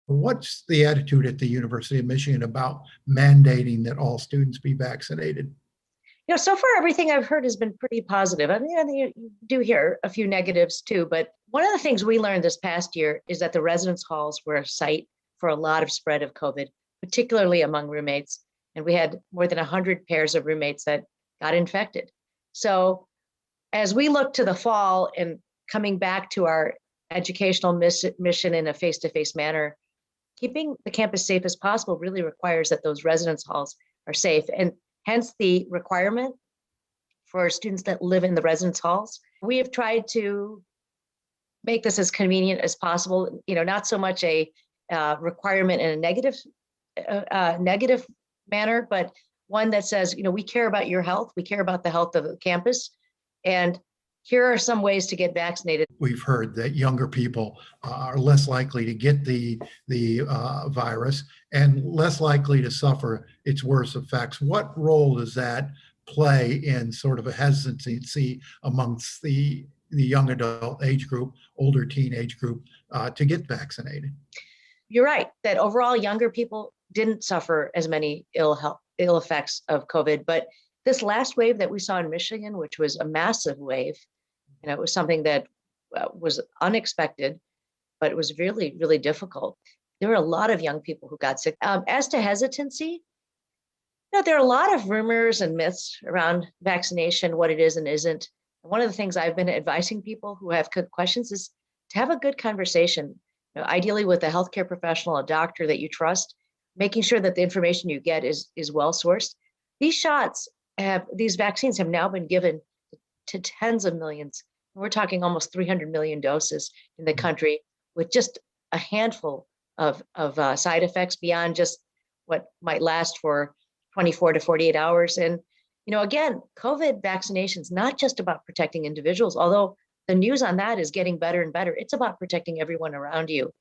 What's the attitude at the University of Michigan about mandating that all students be vaccinated? So far everything I've heard has been pretty positive. I mean, you do hear a few negatives too, but one of the things we learned this past year is that the residence halls were a site for a lot of spread of COVID, particularly among roommates. And we had more than 100 pairs of roommates that got infected. So as we look to the fall and coming back to our educational mission in a face-to-face manner, keeping the campus safe as possible really requires that those residence halls are safe. And hence the requirement for students that live in the residence halls. We have tried to make this as convenient as possible, not so much a requirement in a negative manner, but one that says, we care about your health, we care about the health of the campus, and here are some ways to get vaccinated. We've heard that younger people are less likely to get the virus and less likely to suffer its worst effects. What role does that play in sort of a hesitancy amongst the young adult age group, older teenage group, to get vaccinated? You're right that overall younger people didn't suffer as many ill effects of COVID, but this last wave that we saw in Michigan, which was a massive wave, it was something that was unexpected, but it was really, really difficult. There were a lot of young people who got sick. As to hesitancy, there are a lot of rumors and myths around vaccination, what it is and isn't. One of the things I've been advising people who have questions is to have a good conversation, ideally with a healthcare professional, a doctor that you trust, making sure that the information you get is well sourced. These vaccines have now been given to tens of millions. We're talking almost 300 million doses in the country, with just a handful of side effects beyond just what might last for 24 to 48 hours. And, again, COVID vaccinations, not just about protecting individuals, although the news on that is getting better and better. It's about protecting everyone around you.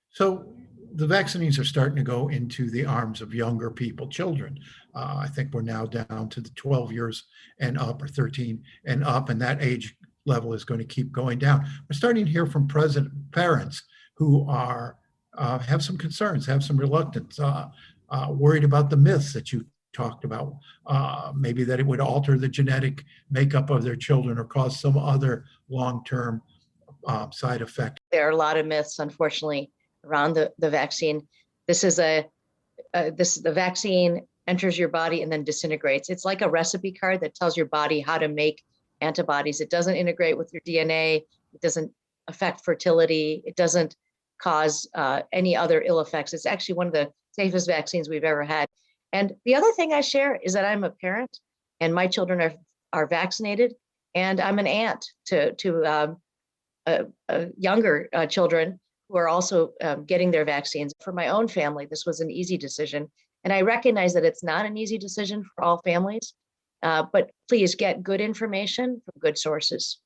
So the vaccines are starting to go into the arms of younger people, children. I think we're now down to the 12 years and up, or 13 and up, and that age level is going to keep going down. We're starting to hear from parents who are have some concerns, have some reluctance, worried about the myths that you talked about, maybe that it would alter the genetic makeup of their children or cause some other long-term side effect. There are a lot of myths, unfortunately, around the vaccine. This is the vaccine enters your body and then disintegrates. It's like a recipe card that tells your body how to make antibodies. It doesn't integrate with your DNA. It doesn't affect fertility. It doesn't cause any other ill effects. It's actually one of the safest vaccines we've ever had. And the other thing I share is that I'm a parent and my children are vaccinated, and I'm an aunt to younger children who are also getting their vaccines. For my own family, this was an easy decision. And I recognize that it's not an easy decision for all families, but please get good information from good sources.